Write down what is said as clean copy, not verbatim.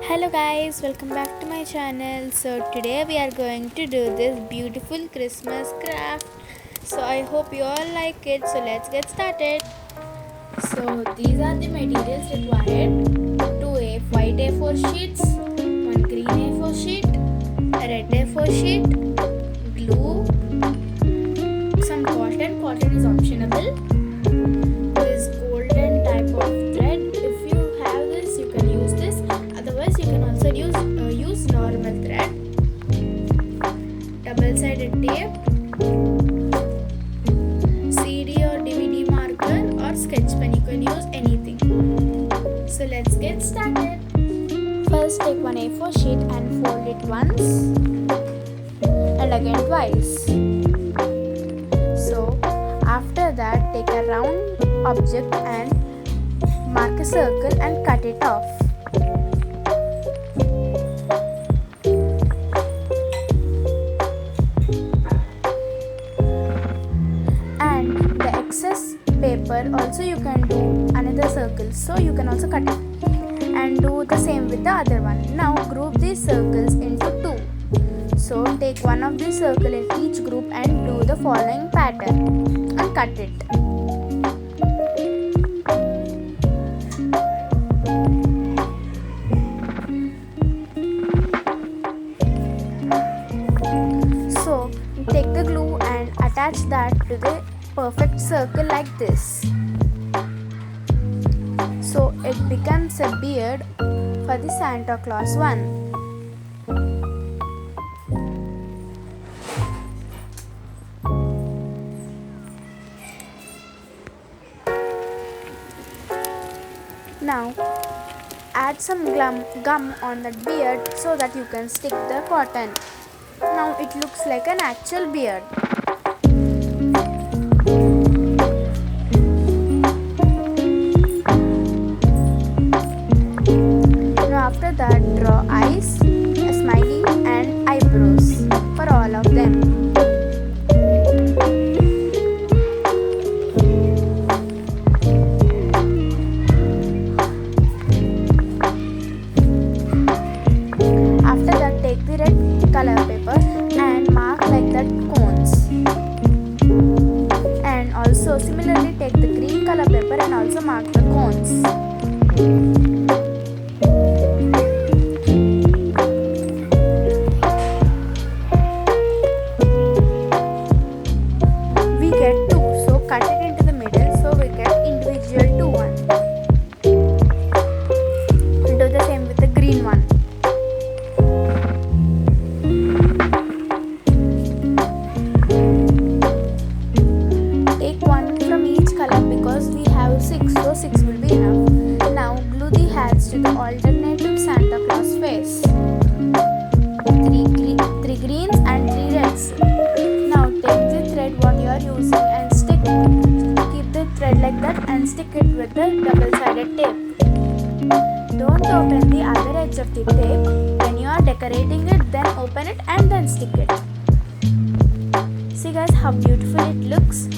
Hello guys, welcome back to my channel. So today we are going to do this beautiful Christmas craft. So I hope you all like it. So let's get started. So these are the materials required: two white A4 sheets, one green A4 sheet, a red A4 sheet, glue, some cotton. Cotton is optional. This golden type of thread. If you have this, you can use this. Otherwise, you can also use normal thread. Double-sided tape, CD or DVD marker or sketch pen. You can use anything. So let's get started. First, take one A4 sheet and fold it once and again twice. So after that, take a round object and mark a circle and cut it off. And the excess paper also you can do another circle, so you can also cut it and do the same with the other one. Now group these circles into two. So take one of these circle in each group and do the following pattern and cut it. So take the glue and attach that to the perfect circle like this. So it becomes a beard for the Santa Claus one. Now add some gum on that beard so that you can stick the cotton. Now it looks like an actual beard. Now after that, draw eyes, a smiley and eyebrows for all of them. After that, take the red color paper and mark like that cones. And also similarly take the green color paper and also mark the cones. We get two, so cut it into the middle so we get individual two one. Do the same with the green one. Take one from each color because we have 6, so 6 will be enough. Now glue the hats to the alternative Santa Claus face. 3 greens and 3 reds. Now take the thread what you are using and keep the thread like that and stick it with the double-sided tape. Don't open the other edge of the tape. When you are decorating it, then open it and then stick it. See guys how beautiful it looks.